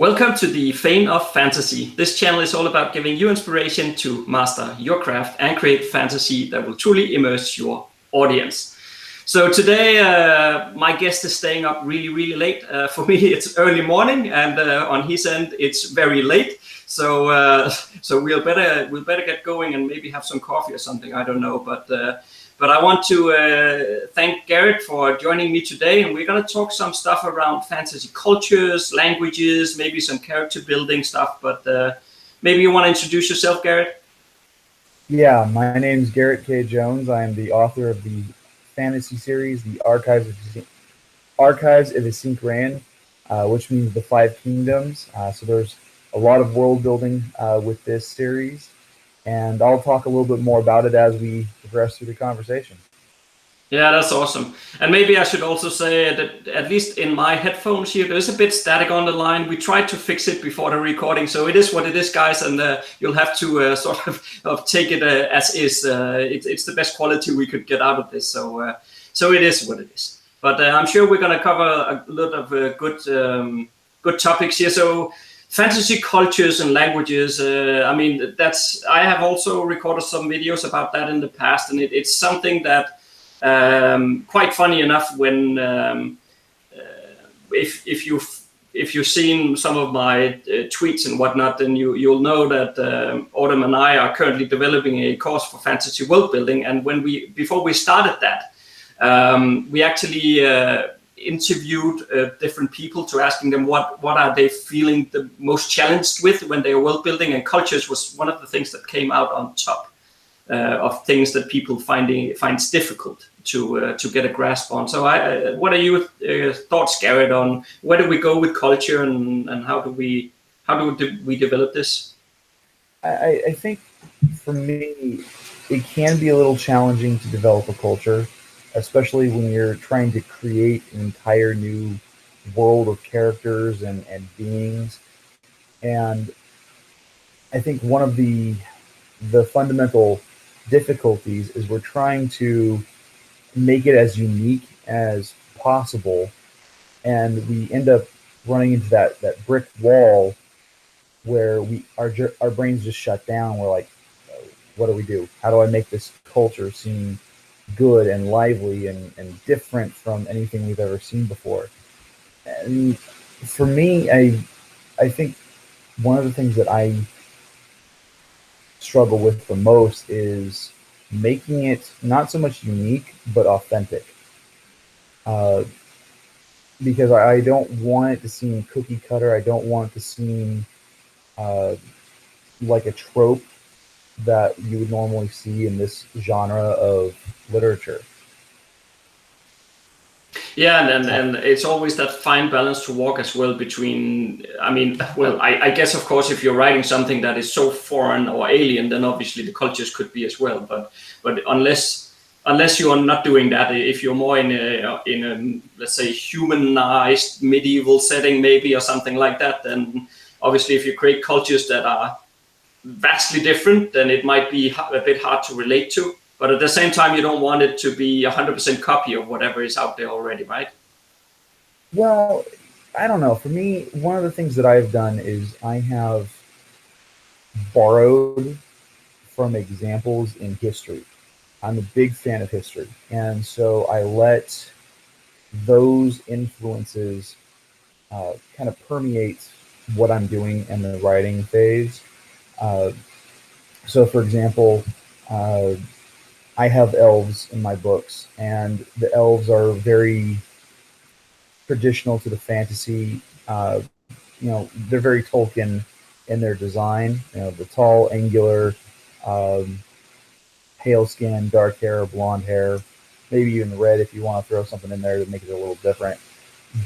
Welcome to the Fane of Fantasy. This channel is all about giving you inspiration to master your craft and create fantasy that will truly immerse your audience. So today, my guest is staying up really late. For me, it's early morning, and on his end, it's very late. So we'll better get going and maybe have some coffee or something. I don't know, but I want to thank Garrett for joining me today, and we're going to talk some stuff around fantasy cultures, languages, maybe some character building stuff. But maybe you want to introduce yourself, Garrett? Yeah, my name's Garrett K. Jones. I am the author of the fantasy series, the Archives of Isinkraen, which means the Five Kingdoms. So there's a lot of world building with this series. And I'll talk a little bit more about it as we progress through the conversation. Yeah, that's awesome. And maybe I should also say that at least in my headphones here, there's a bit static on the line. We tried to fix it before the recording, so it is what it is, guys. And you'll have to sort of take it as is. It's the best quality we could get out of this. So it is what it is. But I'm sure we're going to cover a lot of good topics here. So fantasy cultures and languages. I have also recorded some videos about that in the past, and it's something that quite funny enough when if you've seen some of my tweets and whatnot, then you'll know that Autumn and I are currently developing a course for fantasy world building. And before we started that, we actually interviewed different people to asking them what are they feeling the most challenged with when they are world building, and cultures was one of the things that came out on top of things that people finds difficult to get a grasp on. So what are your thoughts, Garrett, on where do we go with culture and how do we develop this? I think for me it can be a little challenging to develop a culture, especially when you're trying to create an entire new world of characters and beings. And I think one of the fundamental difficulties is we're trying to make it as unique as possible, and we end up running into that brick wall where our brains just shut down. We're like, what do we do? How do I make this culture seem good and lively and different from anything we've ever seen before? And for me, I think one of the things that I struggle with the most is making it not so much unique but authentic, because I don't want it to seem cookie cutter. I don't want it to seem like a trope that you would normally see in this genre of literature. Yeah, and it's always that fine balance to walk as well between, I guess, of course, if you're writing something that is so foreign or alien, then obviously the cultures could be as well. But unless you are not doing that, if you're more in a let's say humanized medieval setting maybe or something like that, then obviously if you create cultures that are vastly different, then it might be a bit hard to relate to. But at the same time, you don't want it to be 100% copy of whatever is out there already, right? Well, I don't know. For me, one of the things that I've done is I have borrowed from examples in history. I'm a big fan of history. And so I let those influences kind of permeate what I'm doing in the writing phase. So, for example, I have elves in my books, and the elves are very traditional to the fantasy. They're very Tolkien in their design. The tall, angular, pale skin, dark hair, blonde hair, maybe even red if you want to throw something in there to make it a little different.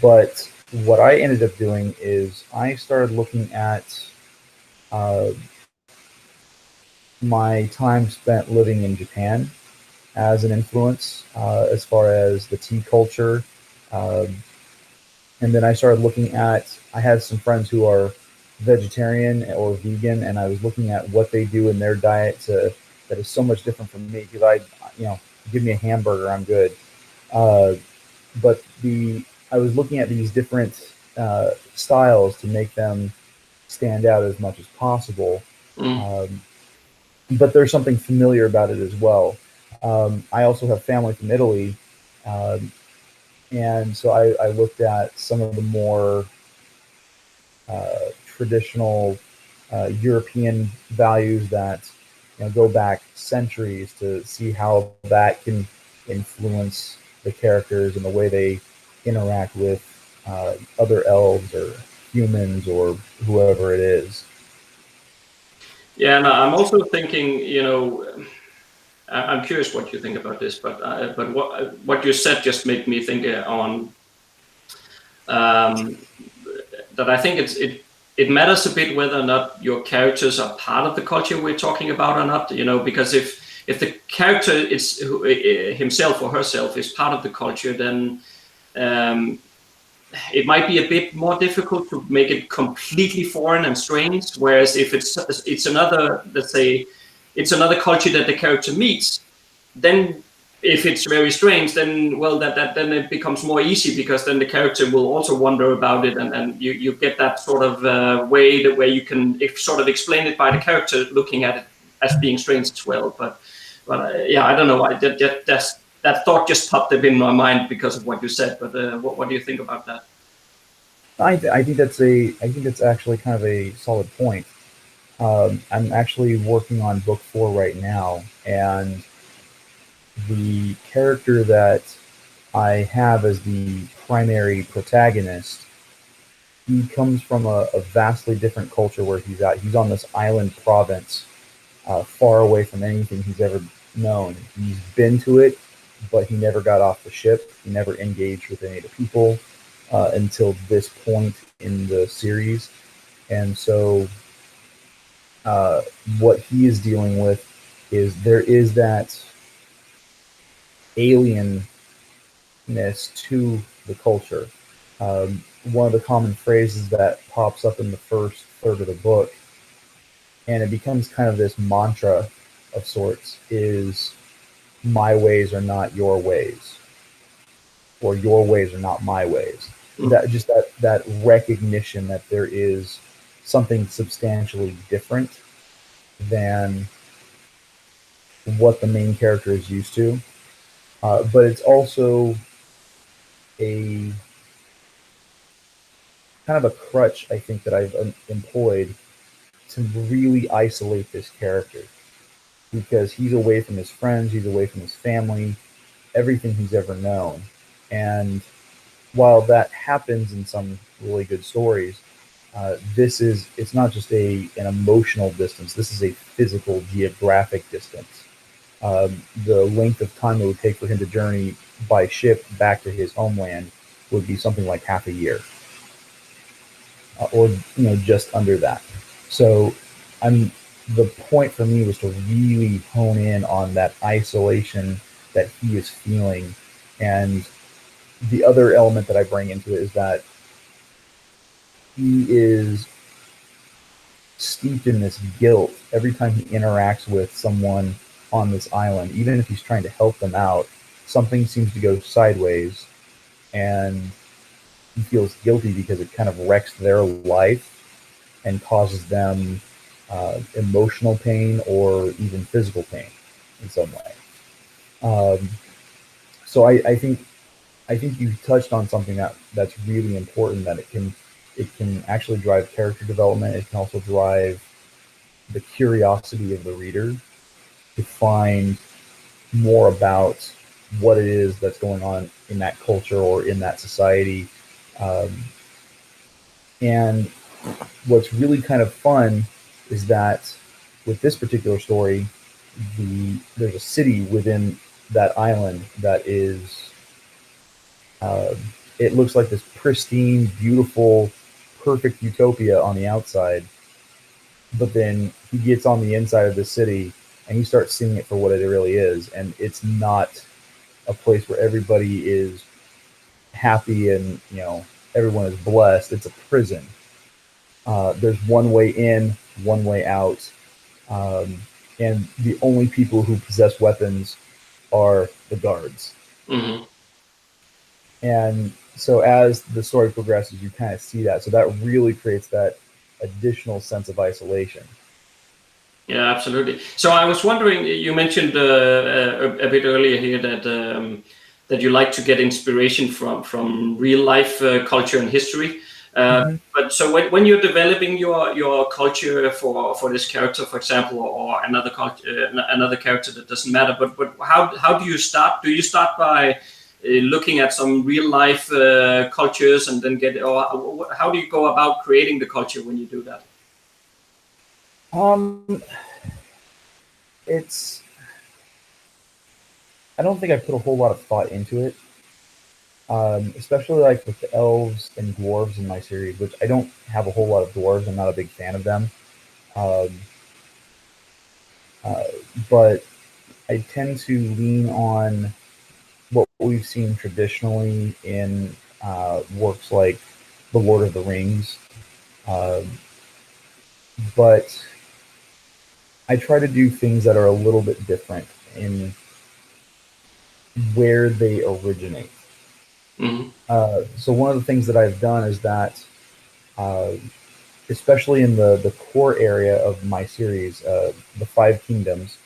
But what I ended up doing is I started looking at my time spent living in Japan as an influence as far as the tea culture. And then I started looking at, I had some friends who are vegetarian or vegan, and I was looking at what they do in their diet that is so much different from me, because give me a hamburger, I'm good. But I was looking at these different styles to make them stand out as much as possible. Mm. But there's something familiar about it as well. I also have family from Italy, um, and so I looked at some of the more traditional European values that go back centuries to see how that can influence the characters and the way they interact with other elves or humans or whoever it is. Yeah, and I'm also thinking, I'm curious what you think about this, but what you said just made me think on um, that I think it matters a bit whether or not your characters are part of the culture we're talking about or not. Because if the character is himself or herself is part of the culture, then um, it might be a bit more difficult to make it completely foreign and strange. Whereas if it's another, let's say, it's another culture that the character meets, then if it's very strange, then well, that then it becomes more easy, because then the character will also wonder about it, and you get that sort of way that where you can sort of explain it by the character looking at it as being strange as well. But yeah, I don't know. That thought just popped up in my mind because of what you said. But what do you think about that? I think that's actually kind of a solid point. I'm actually working on book 4 right now, and the character that I have as the primary protagonist, he comes from a vastly different culture where he's at. He's on this island province, far away from anything he's ever known. He's been to it, but he never got off the ship. He never engaged with any of the people until this point in the series. And so what he is dealing with is there is that alienness to the culture. One of the common phrases that pops up in the first third of the book, and it becomes kind of this mantra of sorts, is my ways are not your ways, or your ways are not my ways. That recognition that there is something substantially different than what the main character is used to. But it's also a kind of a crutch, I think, that I've employed to really isolate this character, because he's away from his friends, he's away from his family, everything he's ever known. And while that happens in some really good stories, it's not just an emotional distance. This is a physical, geographic distance. The length of time it would take for him to journey by ship back to his homeland would be something like half a year, or just under that. So, the point for me was to really hone in on that isolation that he is feeling, and the other element that I bring into it is that he is steeped in this guilt every time he interacts with someone on this island. Even if he's trying to help them out, something seems to go sideways, and he feels guilty because it kind of wrecks their life and causes them emotional pain or even physical pain in some way. So I think you touched on something that's really important, that it can actually drive character development. It can also drive the curiosity of the reader to find more about what it is that's going on in that culture or in that society. And what's really kind of fun is that with this particular story, there's a city within that island that is, it looks like this pristine, beautiful, perfect utopia on the outside. But then he gets on the inside of the city and he starts seeing it for what it really is. And it's not a place where everybody is happy and, everyone is blessed. It's a prison. There's one way in, one way out. And the only people who possess weapons are the guards. Mm-hmm. And so as the story progresses, you kind of see that. So that really creates that additional sense of isolation. Yeah, absolutely. So I was wondering, you mentioned a bit earlier here that you like to get inspiration from real life culture and history. Mm-hmm. But so when you're developing your culture for this character, for example, or another character, that doesn't matter. But how do you start? Do you start by looking at some real life cultures and then or how do you go about creating the culture when you do that? It's, I don't think I put a whole lot of thought into it, especially like with the elves and dwarves in my series, which I don't have a whole lot of dwarves. I'm not a big fan of them. Um, uh, but I tend to lean on what we've seen traditionally in works like The Lord of the Rings. Um, but I try to do things that are a little bit different in where they originate. Mm-hmm. So one of the things that I've done is that, uh, especially in the core area of my series, the Five Kingdoms,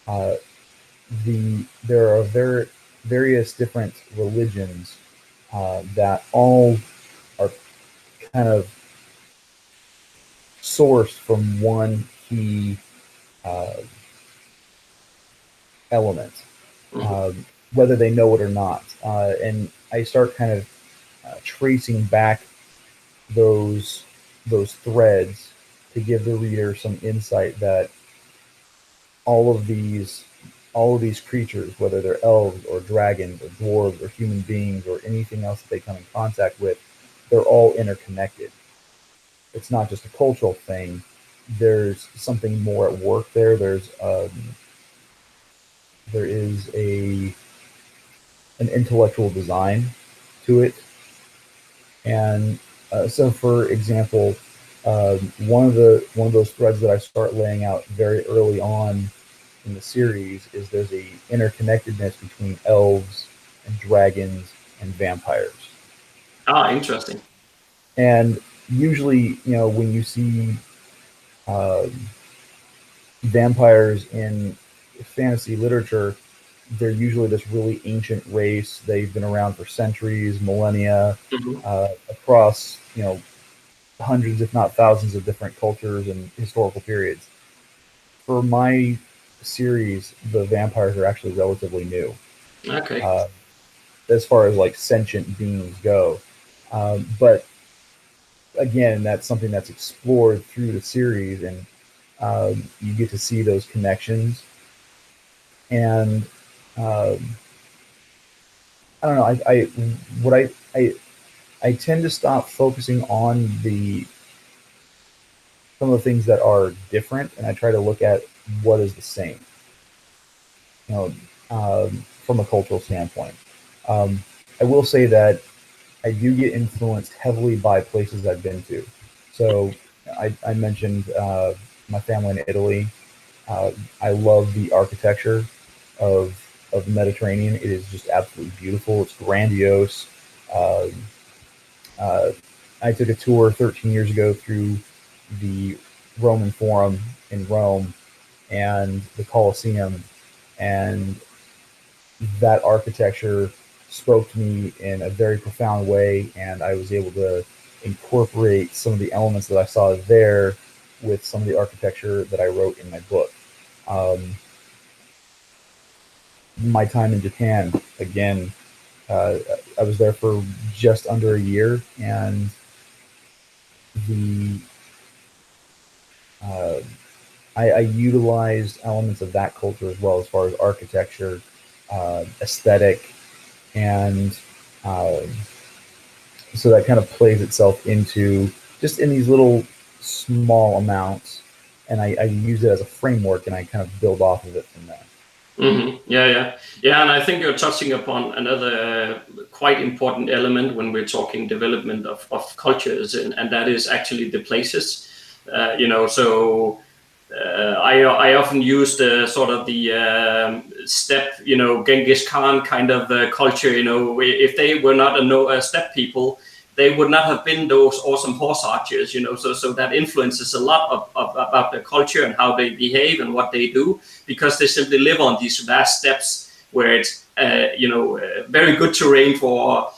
uh, there are various different religions that all are kind of sourced from one key uh, element, Mm-hmm. um, whether they know it or not. And I start kind of tracing back those threads to give the reader some insight that all of these all of these creatures, whether they're elves or dragons or dwarves or human beings or anything else that they come in contact with, they're all interconnected. It's not just a cultural thing. There's something more at work there. There is an intellectual design to it. And so, for example, one of those threads that I start laying out very early on in the series is there's a interconnectedness between elves and dragons and vampires. Ah, interesting. And usually, when you see uh, vampires in fantasy literature, they're usually this really ancient race. They've been around for centuries, millennia, Mm-hmm. across hundreds, if not thousands, of different cultures and historical periods. For my series, the vampires are actually relatively new, Okay. uh, as far as like sentient beings go. But again, that's something that's explored through the series, and you get to see those connections. And um, I don't know. I what I tend to stop focusing on the some of the things that are different, and I try to look at what is the same. You know, from a cultural standpoint. Um, I will say that I do get influenced heavily by places I've been to. So I mentioned my family in Italy. Uh, I love the architecture of the Mediterranean. It is just absolutely beautiful. It's grandiose. Uh, uh, I took a tour 13 years ago through the Roman Forum in Rome and the Colosseum, and that architecture spoke to me in a very profound way, and I was able to incorporate some of the elements that I saw there with some of the architecture that I wrote in my book. Um, my time in Japan, again, uh, I was there for just under a year, and the uh, I utilized elements of that culture as well, as far as architecture, aesthetic, and uh, so that kind of plays itself into just in these little small amounts, and I use it as a framework, and I kind of build off of it from there. Mm-hmm. Yeah. And I think you're touching upon another quite important element when we're talking development of cultures, and that is actually the places. So I often use the sort of the steppe, Genghis Khan kind of culture. If they were not a steppe people, they would not have been those awesome horse archers. So that influences a lot about their culture and how they behave and what they do, because they simply live on these vast steppes where it's very good terrain for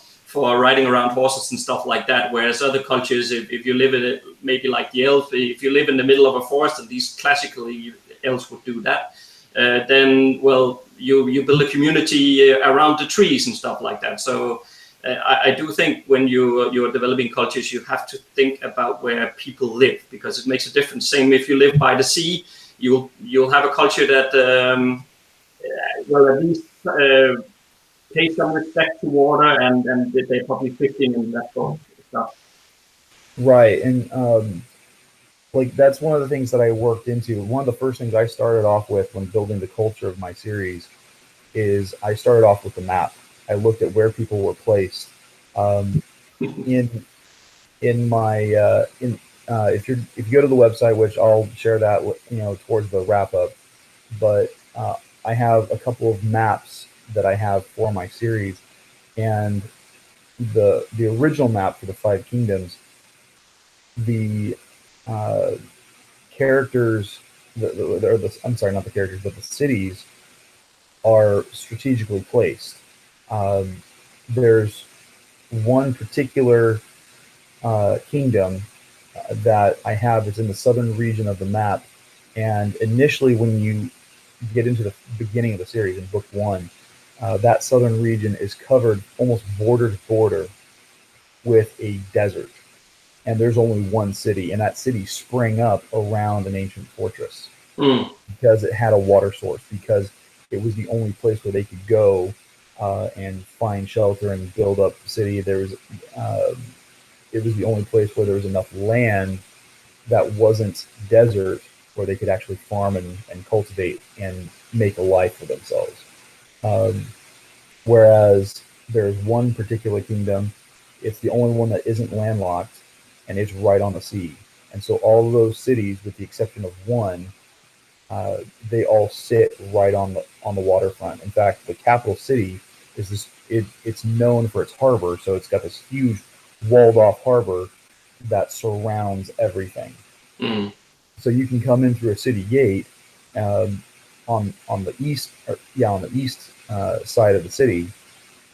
riding around horses and stuff like that. Whereas other cultures, if you live in it, maybe like the elf, if you live in the middle of a forest, at least classically elves would do that, then, well, you build a community around the trees and stuff like that. So I do think when you're developing cultures, you have to think about where people live, because it makes a difference. Same if you live by the sea, you'll have a culture that, at least pay some respect to water, and they're probably fishing and that sort of stuff. Right, and like that's one of the things that I worked into. One of the first things I started off with when building the culture of my series is I started off with the map. I looked at where people were placed. In my if you go to the website, which I'll share that towards the wrap up, but I have a couple of maps that I have for my series, and the original map for the 5 kingdoms, the characters, I'm sorry, not the characters, but the cities are strategically placed. There's one particular kingdom that I have that's in the southern region of the map, and initially when you get into the beginning of the series in book 1, that southern region is covered almost border to border with a desert, and there's only one city, and that city sprang up around an ancient fortress because it had a water source, because it was the only place where they could go and find shelter and build up the city. It was the only place where there was enough land that wasn't desert, where they could actually farm and cultivate and make a life for themselves. Whereas there's one particular kingdom, it's the only one that isn't landlocked, and it's right on the sea. And so all of those cities, with the exception of one, they all sit right on the waterfront. In fact, the capital city is this. It's known for its harbor, so it's got this huge walled-off harbor that surrounds everything. So you can come in through a city gate on the east side of the city,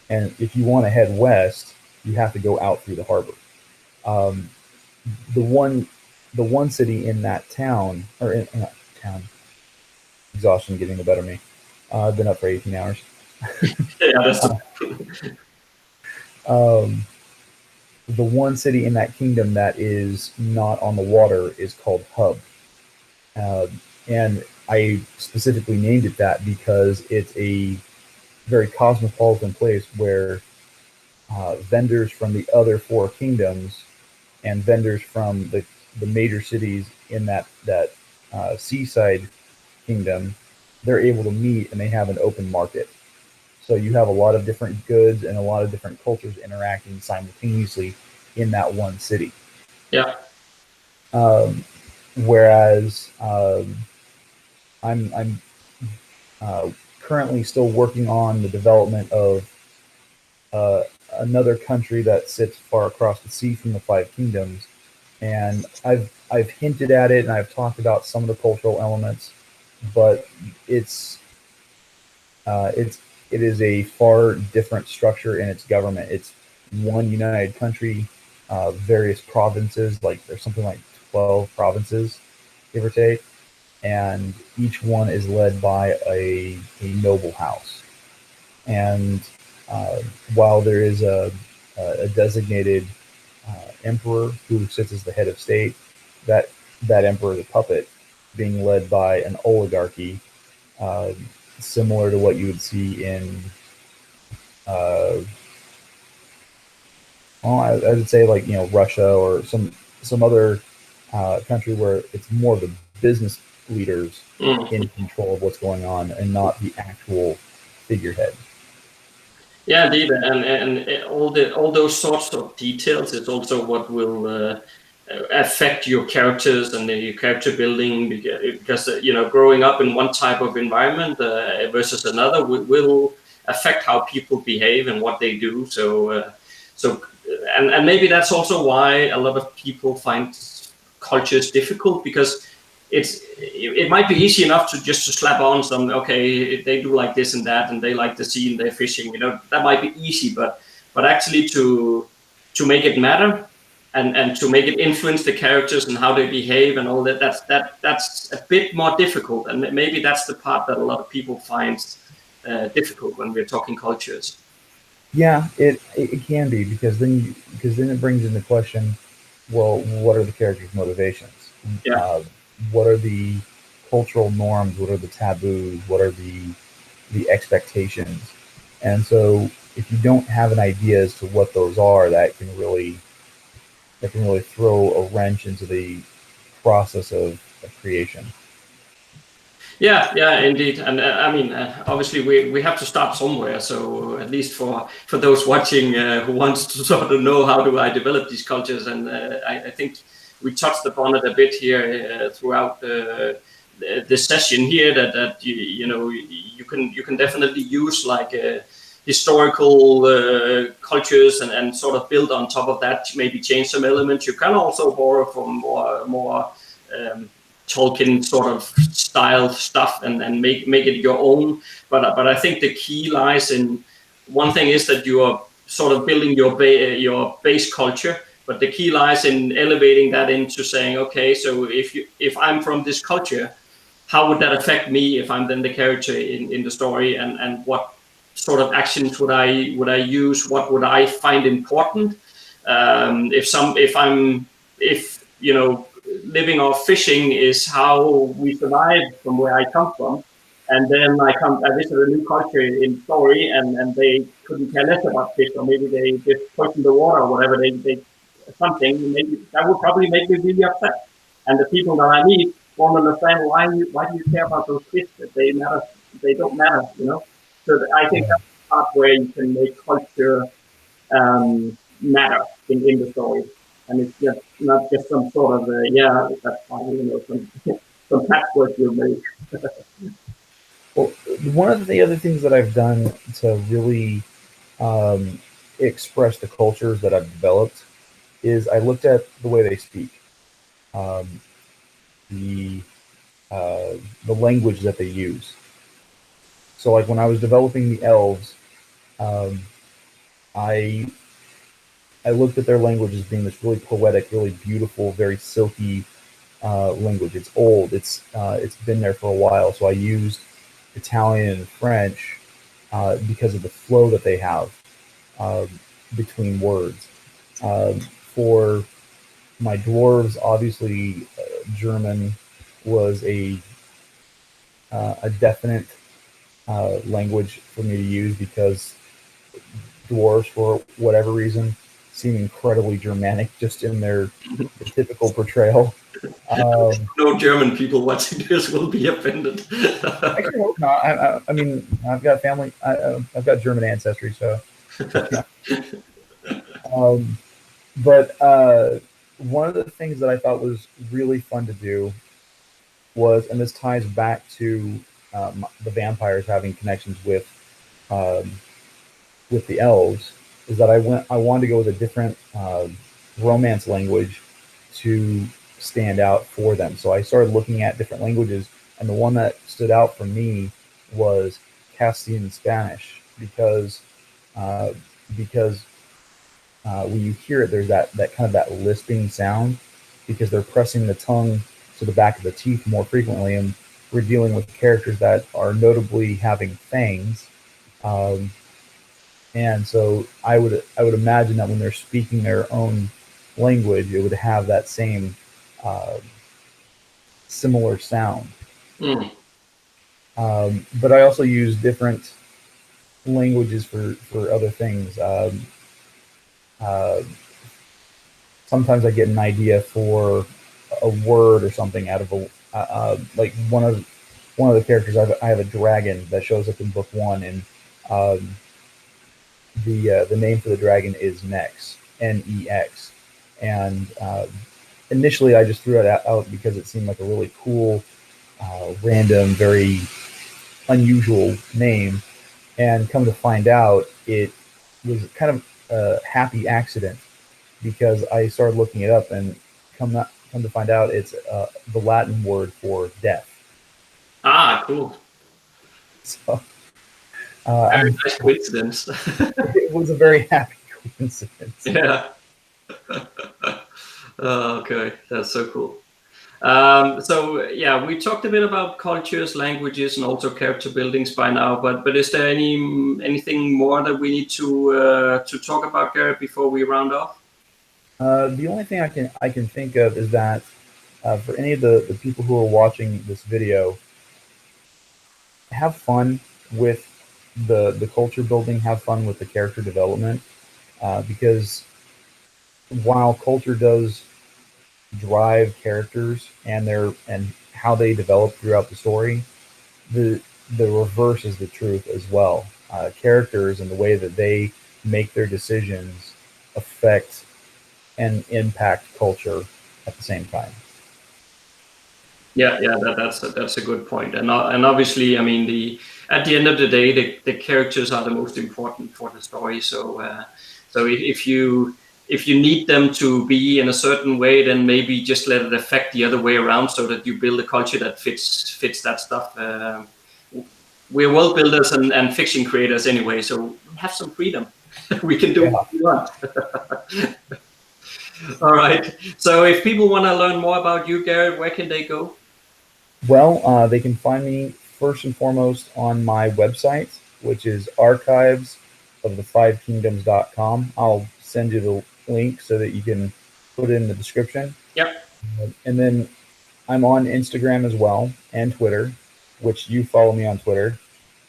and if you want to head west, you have to go out through the harbor. The one city in that town, or in that town, exhaustion getting the better of me. I've been up for 18 hours. Yeah, that's the one city in that kingdom that is not on the water is called Hub. And I specifically named it that because it's a very cosmopolitan place where vendors from the other 4 kingdoms and vendors from the major cities in that seaside kingdom, they're able to meet, and they have an open market. So you have a lot of different goods and a lot of different cultures interacting simultaneously in that one city. Yeah. Whereas I'm currently still working on the development of another country that sits far across the sea from the 5 kingdoms, and I've hinted at it, and I've talked about some of the cultural elements, but it is a far different structure in its government. It's one united country, various provinces, like there's something like 12 provinces, give or take, and each one is led by a noble house. And while there is a designated emperor who sits as the head of state, that emperor is a puppet being led by an oligarchy, similar to what you would see in I would say, like, Russia or some other country where it's more of the business leaders in control of what's going on and not the actual figurehead. Yeah, indeed, and all those sorts of details is also what will affect your characters and your character building, because growing up in one type of environment versus another will affect how people behave and what they do. And maybe that's also why a lot of people find cultures difficult, because it might be easy enough to slap on some, okay, they do like this and that, and they like the sea and they're fishing, that might be easy, but actually to make it matter and to make it influence the characters and how they behave and all that's a bit more difficult. And maybe that's the part that a lot of people find difficult when we're talking cultures. Yeah, it can be, because then it brings into question, well, what are the characters' motivations? Yeah. What are the cultural norms? What are the taboos? What are the expectations? And so if you don't have an idea as to what those are, that can really throw a wrench into the process of creation. Yeah, indeed. And I mean, obviously we have to start somewhere. So at least for those watching who wants to sort of know how do I develop these cultures, and I think we touched upon it a bit here throughout this session here, that you can definitely use like historical cultures and sort of build on top of that, maybe change some elements. You can also borrow from more Tolkien sort of style stuff and make it your own. But I think the key lies in, one thing is that you are sort of building your base culture, but the key lies in elevating that into saying, okay, so if I'm from this culture, how would that affect me if I'm then the character in the story, and what sort of actions would I use? What would I find important? If living off fishing is how we survive from where I come from, and then I visit a new culture in story, and they couldn't care less about fish, or maybe they just poison the water or whatever, they something, maybe that would probably make me really upset. And the people that I meet won't understand why do you care about those fish, that they don't matter, So I think that's the part where you can make culture matter in the story. And it's just not just some sort of that's fine, some patchwork you make. Well, one of the other things that I've done to really express the cultures that I've developed is I looked at the way they speak, the language that they use. So, like when I was developing the elves, I looked at their language as being this really poetic, really beautiful, very silky language. It's old. It's been there for a while. So I used Italian and French because of the flow that they have between words. For my dwarves, obviously, German was a definite language for me to use, because dwarves, for whatever reason, seem incredibly Germanic just in their typical portrayal. No German people watching this will be offended. I can hope not. I mean, I've got family. I've got German ancestry, so. But one of the things that I thought was really fun to do was, and this ties back to the vampires having connections with the elves, is that I wanted to go with a different romance language to stand out for them. So I started looking at different languages, and the one that stood out for me was Castilian Spanish, because when you hear it, there's that kind of that lisping sound, because they're pressing the tongue to the back of the teeth more frequently, and we're dealing with characters that are notably having fangs. And so I would imagine that when they're speaking their own language, it would have that same similar sound. Mm. But I also use different languages for other things. Sometimes I get an idea for a word or something out of like one of the characters. I have a dragon that shows up in book 1, and the name for the dragon is Nex, Nex, and initially I just threw it out because it seemed like a really cool, random, very unusual name. And come to find out, it was kind of a happy accident because I started looking it up, and come to find out, it's the Latin word for death. Ah, cool. So Very nice coincidence. it was a very happy coincidence. Yeah. Okay, that's so cool. So yeah, we talked a bit about cultures, languages, and also character buildings by now. But is there anything more that we need to talk about, Garrett, before we round off? The only thing I can think of is that for any of the people who are watching this video, have fun with the culture building, have fun with the character development, because while culture does drive characters and how they develop throughout the story, the reverse is the truth as well. Characters and the way that they make their decisions affect and impact culture at the same time. Yeah, that's a good point. And obviously, I mean, at the end of the day, the characters are the most important for the story. So if you need them to be in a certain way, then maybe just let it affect the other way around, so that you build a culture that fits that stuff. We're world builders and fiction creators anyway, so we have some freedom. We can do what we want. All right. So if people want to learn more about you, Garrett, where can they go? Well, they can find me first and foremost on my website, which is archivesofthefivekingdoms.com. I'll send you the link so that you can put it in the description. Yep. And then I'm on Instagram as well, and Twitter, which you follow me on Twitter.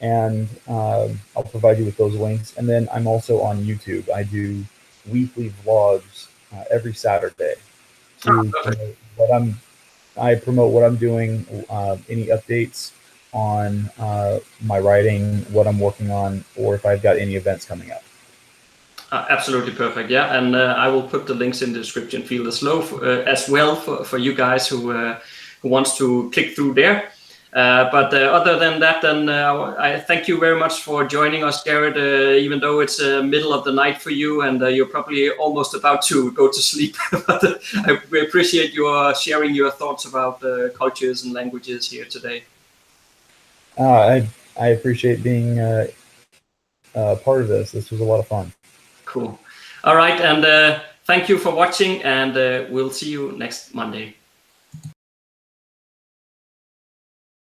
And I'll provide you with those links. And then I'm also on YouTube. I do weekly vlogs every Saturday to promote what I'm doing, any updates on my writing, what I'm working on, or if I've got any events coming up. Absolutely perfect. Yeah, and I will put the links in the description field as well for you guys who wants to click through there. But other than that, then I thank you very much for joining us, Garrett, even though it's middle of the night for you and you're probably almost about to go to sleep. But we appreciate your sharing your thoughts about cultures and languages here today. I appreciate being part of this. This was a lot of fun. Cool. All right, and thank you for watching, and we'll see you next Monday.